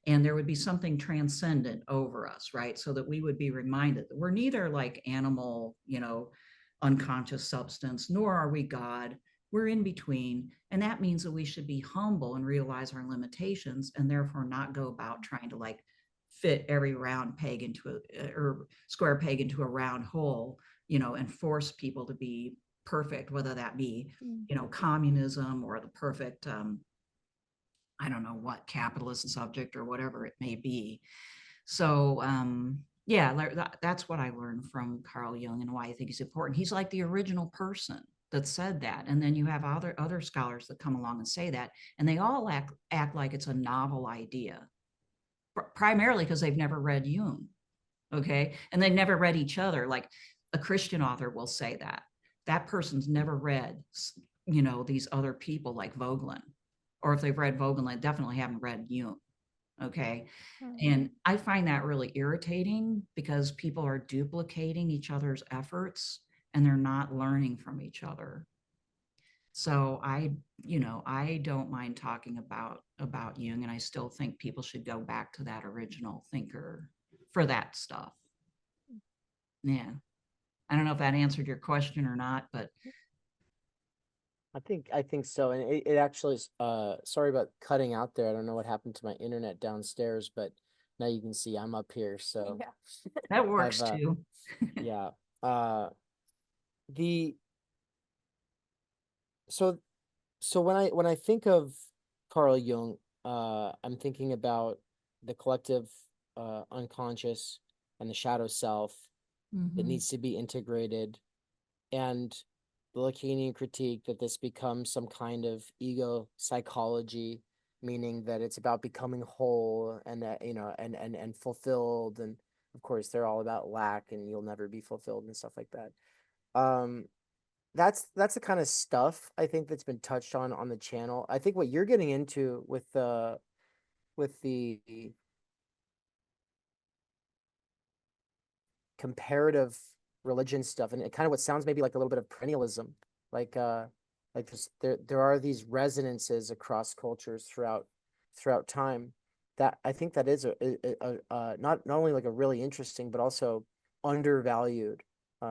and there would be something transcendent over us, right? So that we would be reminded that we're neither like animal, unconscious substance, nor are we God. We're in between. And that means that we should be humble and realize our limitations, and therefore not go about trying to like fit every round peg into or square peg into a round hole, and force people to be perfect, whether that be, communism or the perfect, I don't know what, capitalist subject or whatever it may be. So, that's what I learned from Carl Jung and why I think he's important. He's like the original person that said that. And then you have other scholars that come along and say that, and they all act like it's a novel idea, primarily because they've never read Jung. Okay. And they've never read each other. Like a Christian author will say that person's never read, these other people like Vogelin, or if they've read Vogelin, they definitely haven't read Jung. Okay. And I find that really irritating because people are duplicating each other's efforts and they're not learning from each other. So I don't mind talking about Jung, and I still think people should go back to that original thinker for that stuff. Yeah. I don't know if that answered your question or not, but I think so. And it actually is, sorry about cutting out there. I don't know what happened to my internet downstairs, but now you can see I'm up here. So Yeah. that works I've, too. yeah. The so so when I think of Carl Jung, I'm thinking about the collective unconscious and the shadow self that needs to be integrated, and the Lacanian critique that this becomes some kind of ego psychology, meaning that it's about becoming whole and that, and fulfilled, and of course they're all about lack and you'll never be fulfilled and stuff like that. Um, that's the kind of stuff I think that's been touched on the channel. I think what you're getting into with the comparative religion stuff, and it kind of what sounds maybe like a little bit of perennialism, like this, there are these resonances across cultures throughout time, that I think that is not only like a really interesting but also undervalued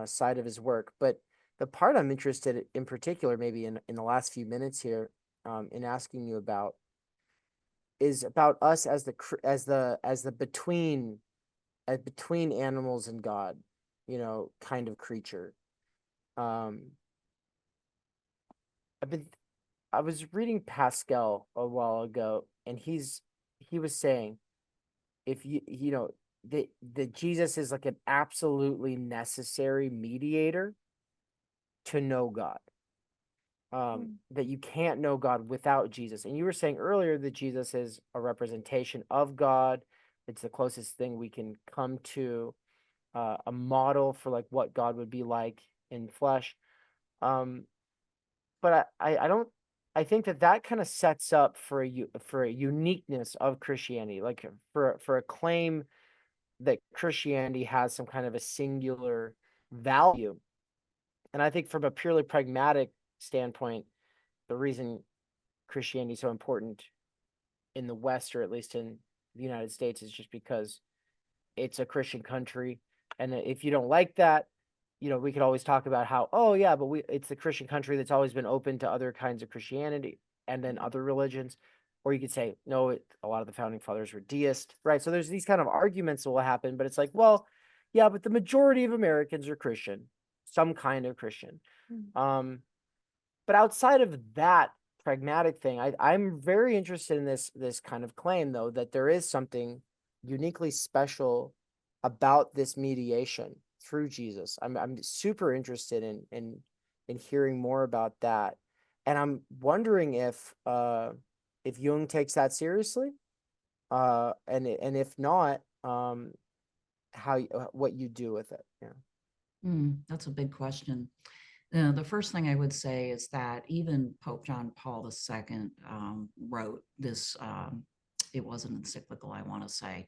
side of his work. But the part I'm interested in particular, maybe in the last few minutes here, in asking you about, is about us as the between animals and God, kind of creature. Um, I was reading Pascal a while ago, and he was saying, if that Jesus is like an absolutely necessary mediator to know God. That you can't know God without Jesus. And you were saying earlier that Jesus is a representation of God. It's the closest thing we can come to a model for like what God would be like in flesh. But I don't. I think that kind of sets up for a uniqueness of Christianity, like for a claim that Christianity has some kind of a singular value. And I think from a purely pragmatic standpoint, the reason Christianity is so important in the West, or at least in the United States, is just because it's a Christian country. And if you don't like that, we could always talk about how, oh yeah, but it's the Christian country that's always been open to other kinds of Christianity and then other religions. Or you could say, no, a lot of the founding fathers were deist, right? So there's these kind of arguments that will happen, but it's like, well, yeah, but the majority of Americans are Christian, some kind of Christian. But outside of that pragmatic thing, I'm very interested in this kind of claim, though, that there is something uniquely special about this mediation through Jesus. I'm super interested in hearing more about that, and I'm wondering if Jung takes that seriously, and if not, what you do with it. Yeah. That's a big question. The first thing I would say is that even Pope John Paul II wrote this. It was an encyclical, I want to say.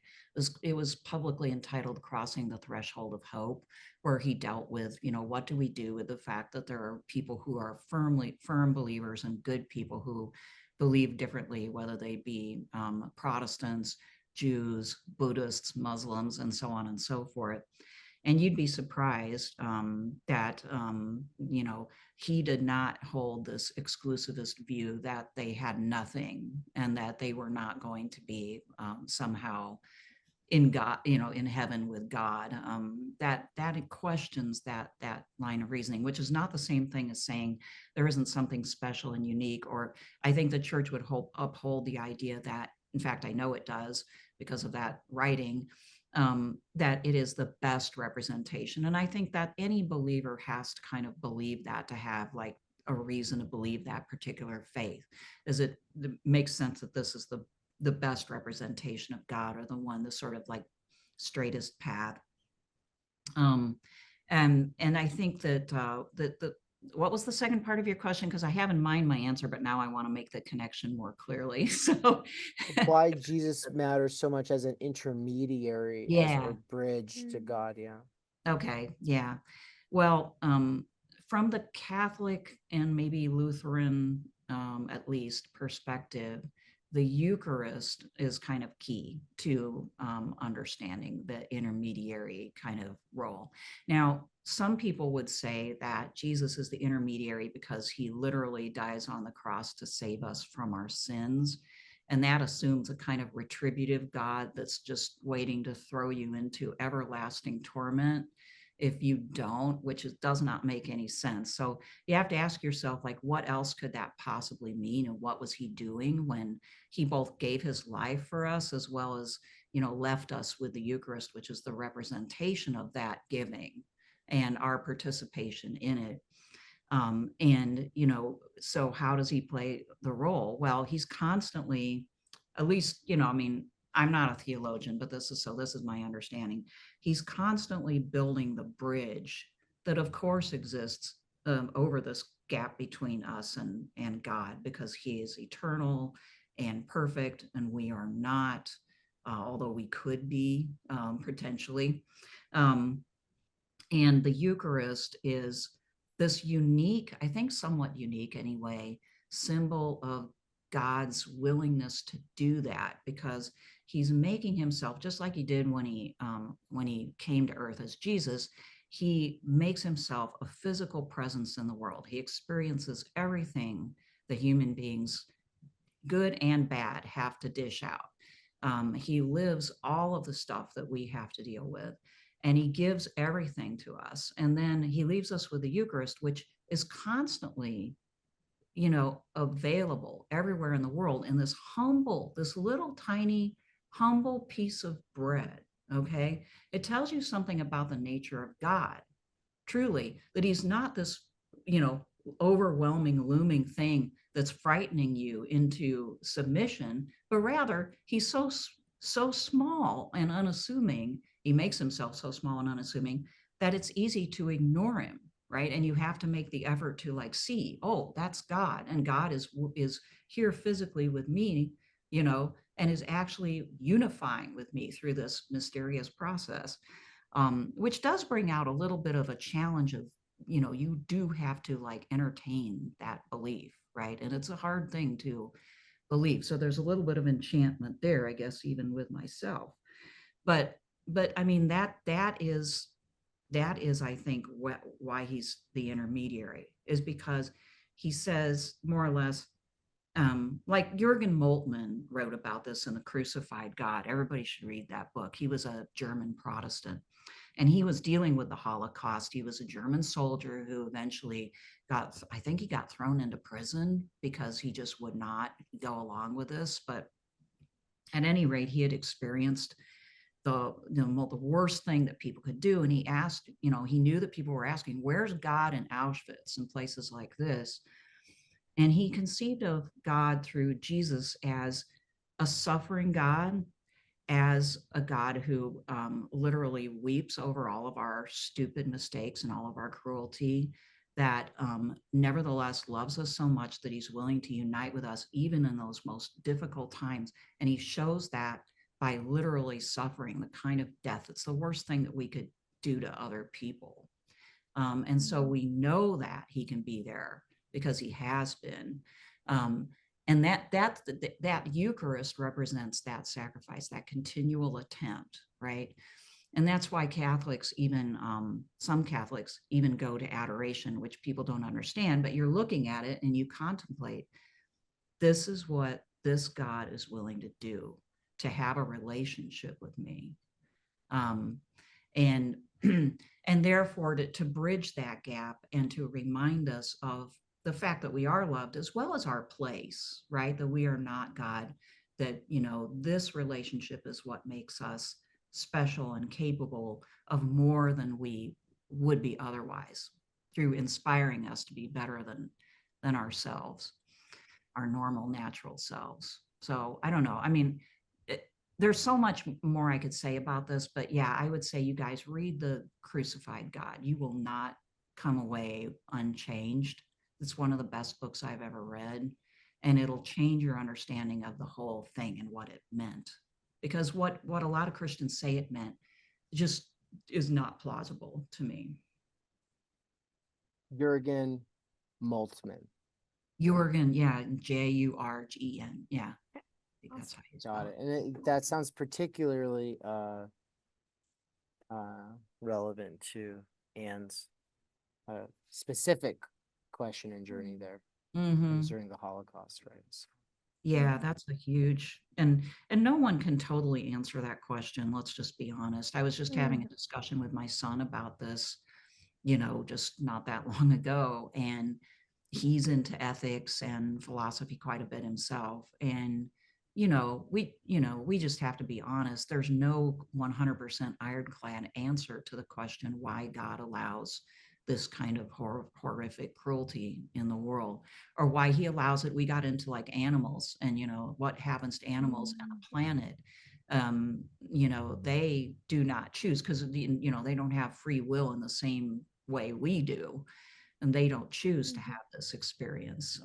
It was publicly entitled "Crossing the Threshold of Hope," where he dealt with, what do we do with the fact that there are people who are firm believers and good people who believe differently, whether they be Protestants, Jews, Buddhists, Muslims, and so on and so forth. And you'd be surprised that, he did not hold this exclusivist view that they had nothing and that they were not going to be somehow in God, in heaven with God. That questions that line of reasoning, which is not the same thing as saying there isn't something special and unique. Or I think the church would uphold the idea that, in fact, I know it does because of that writing, that it is the best representation. And I think that any believer has to kind of believe that to have like a reason to believe that particular faith, as it makes sense that this is the best representation of God, or the sort of like straightest path. And I think that what was the second part of your question? Because I have in mind my answer, but now I want to make the connection more clearly. So Why Jesus matters so much as an intermediary, as yeah. a bridge to God. Yeah. Okay. Yeah. Well, from the Catholic and maybe Lutheran, at least, perspective, the Eucharist is kind of key to understanding the intermediary kind of role. Now, some people would say that Jesus is the intermediary because he literally dies on the cross to save us from our sins. And that assumes a kind of retributive God that's just waiting to throw you into everlasting torment if you don't, which does not make any sense. So you have to ask yourself, like, what else could that possibly mean? And what was he doing when he both gave his life for us as well as, left us with the Eucharist, which is the representation of that giving and our participation in it. So how does he play the role? Well, he's constantly, at least, I'm not a theologian, but this is my understanding. He's constantly building the bridge that, of course, exists over this gap between us and God, because he is eternal and perfect, and we are not, although we could be potentially. And the Eucharist is this unique, I think somewhat unique anyway, symbol of God's willingness to do that, because he's making himself, just like he did when he came to earth as Jesus, he makes himself a physical presence in the world. He experiences everything that human beings, good and bad, have to dish out. He lives all of the stuff that we have to deal with, and he gives everything to us. And then he leaves us with the Eucharist, which is constantly, available everywhere in the world in this little tiny, humble piece of bread. Okay. It tells you something about the nature of God, truly, that he's not this, overwhelming, looming thing that's frightening you into submission, but rather he's so small and unassuming. He makes himself so small and unassuming that it's easy to ignore him, right? And you have to make the effort to see, oh, that's God, and God is here physically with me, and is actually unifying with me through this mysterious process, which does bring out a little bit of a challenge of, you do have to entertain that belief, right? And it's a hard thing to believe. So there's a little bit of enchantment there, I guess, even with myself. But I mean, that is, I think, why he's the intermediary, is because he says more or less, like Jürgen Moltmann wrote about this in The Crucified God. Everybody should read that book. He was a German Protestant, and he was dealing with the Holocaust. He was a German soldier who eventually I think he got thrown into prison because he just would not go along with this. But at any rate, he had experienced the worst thing that people could do. And he asked, he knew that people were asking, where's God in Auschwitz and places like this? And he conceived of God through Jesus as a suffering God, as a God who literally weeps over all of our stupid mistakes and all of our cruelty, that nevertheless loves us so much that he's willing to unite with us even in those most difficult times. And he shows that by literally suffering the kind of death that's the worst thing that we could do to other people. And so we know that he can be there because he has been. And that Eucharist represents that sacrifice, that continual attempt, right? And that's why Catholics, even some Catholics, even go to adoration, which people don't understand, but you're looking at it and you contemplate, this is what this God is willing to do, to have a relationship with me. And therefore to bridge that gap and to remind us of the fact that we are loved as well as our place, right? That we are not God, that, this relationship is what makes us special and capable of more than we would be otherwise, through inspiring us to be better than ourselves, our normal, natural selves. So I don't know. I mean, there's so much more I could say about this, but yeah, I would say you guys read The Crucified God. You will not come away unchanged. It's one of the best books I've ever read, and it'll change your understanding of the whole thing and what it meant. Because what a lot of Christians say it meant just is not plausible to me. Jurgen Moltmann. Jurgen, yeah, Jurgen, yeah. I think that's how you spell Got it. And that sounds particularly relevant to Anne's specific question and journey there during the Holocaust, right? So, Yeah, that's a huge, and no one can totally answer that question. Let's just be honest. I was just having a discussion with my son about this, just not that long ago, and he's into ethics and philosophy quite a bit himself. And we just have to be honest. There's no 100% ironclad answer to the question why God allows this kind of horrific cruelty in the world, or why he allows it. We got into like animals and what happens to animals and the planet. They do not choose, because they don't have free will in the same way we do, and they don't choose to have this experience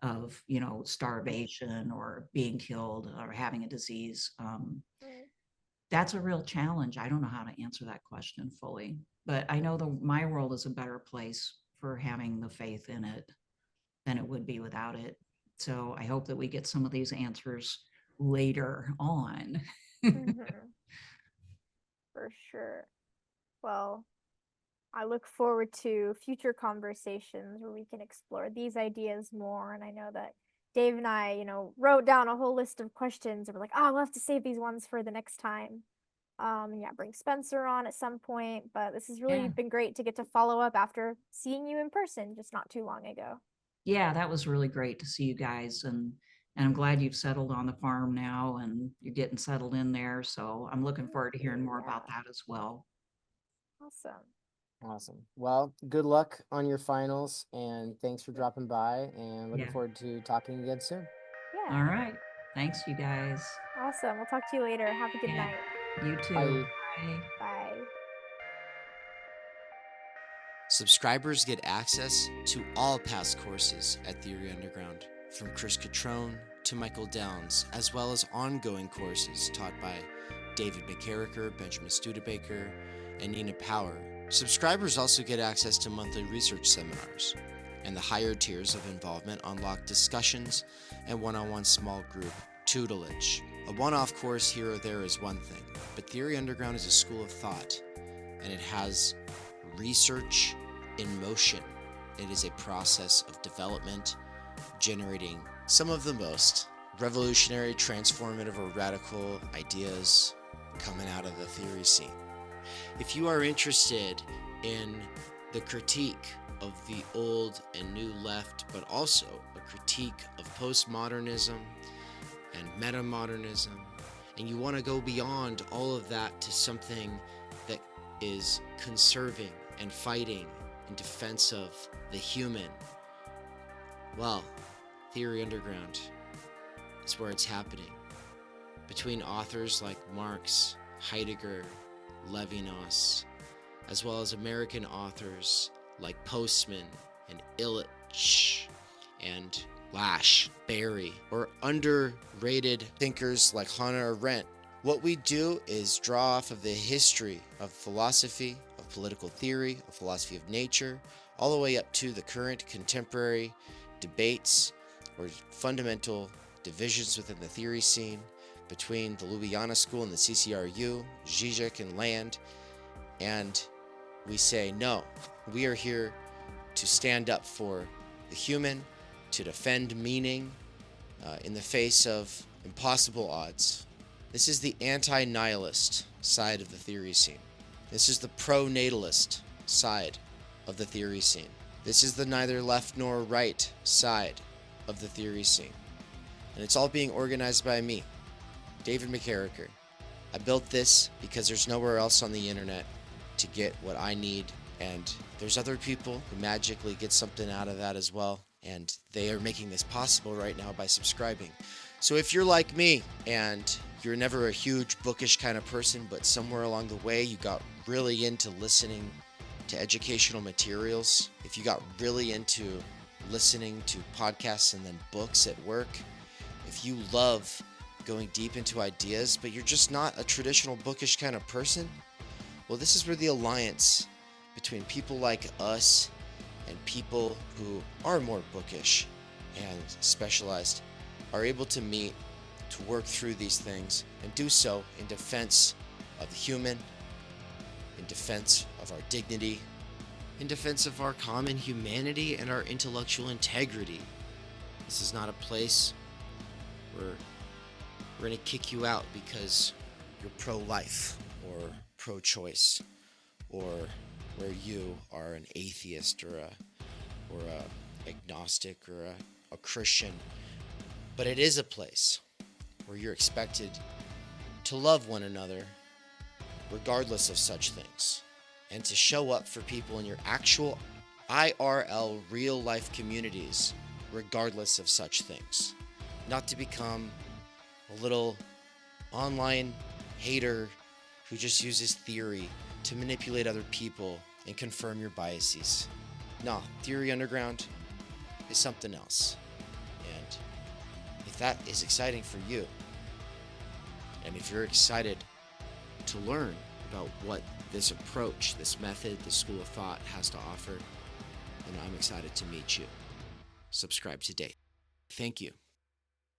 of starvation or being killed or having a disease. That's a real challenge. I don't know how to answer that question fully, but I know my world is a better place for having the faith in it than it would be without it. So I hope that we get some of these answers later on. For sure. Well, I look forward to future conversations where we can explore these ideas more. And I know that Dave and I, wrote down a whole list of questions, and we're like, oh, we'll have to save these ones for the next time. And yeah, bring Spencer on at some point. But this has really been great to get to follow up after seeing you in person just not too long ago. Yeah, that was really great to see you guys. And I'm glad you've settled on the farm now and you're getting settled in there. So I'm looking forward to hearing more about that as well. Awesome. Well, good luck on your finals, and thanks for dropping by, and looking forward to talking again soon. Yeah. All right. Thanks, you guys. Awesome. We'll talk to you later. Have a good night. You too. Bye. Bye. Subscribers get access to all past courses at Theory Underground, from Chris Catrone to Michael Downs, as well as ongoing courses taught by David McKerracher, Benjamin Studebaker, and Nina Power. Subscribers also get access to monthly research seminars, and the higher tiers of involvement unlock discussions and one-on-one small group tutelage. A one-off course here or there is one thing, but Theory Underground is a school of thought, and it has research in motion. It is a process of development, generating some of the most revolutionary, transformative, or radical ideas coming out of the theory scene. If you are interested in the critique of the old and new left, but also a critique of postmodernism and metamodernism, and you want to go beyond all of that to something that is conserving and fighting in defense of the human, well, Theory Underground is where it's happening. Between authors like Marx, Heidegger, Levinas, as well as American authors like Postman and Illich and Lash, Barry, or underrated thinkers like Hannah Arendt. What we do is draw off of the history of philosophy, of political theory, of philosophy of nature, all the way up to the current contemporary debates or fundamental divisions within the theory scene between the Ljubljana School and the CCRU, Žižek and Land, and we say, no, we are here to stand up for the human, to defend meaning in the face of impossible odds. This is the anti-nihilist side of the theory scene. This is the pro-natalist side of the theory scene. This is the neither left nor right side of the theory scene. And it's all being organized by me, David McKerracher. I built this because there's nowhere else on the internet to get what I need, and there's other people who magically get something out of that as well, and they are making this possible right now by subscribing. So if you're like me and you're never a huge bookish kind of person, but somewhere along the way you got really into listening to educational materials, if you got really into listening to podcasts and then books at work, if you love going deep into ideas, but you're just not a traditional bookish kind of person, well, this is where the alliance between people like us and people who are more bookish and specialized are able to meet to work through these things and do so in defense of the human, in defense of our dignity, in defense of our common humanity and our intellectual integrity. This is not a place where we're going to kick you out because you're pro-life or pro-choice, or where you are an atheist or a agnostic or a Christian. But it is a place where you're expected to love one another regardless of such things, and to show up for people in your actual IRL real life communities regardless of such things. Not to become a little online hater who just uses theory to manipulate other people and confirm your biases. No, Theory Underground is something else. And if that is exciting for you, and if you're excited to learn about what this approach, this method, this school of thought has to offer, then I'm excited to meet you. Subscribe today. Thank you.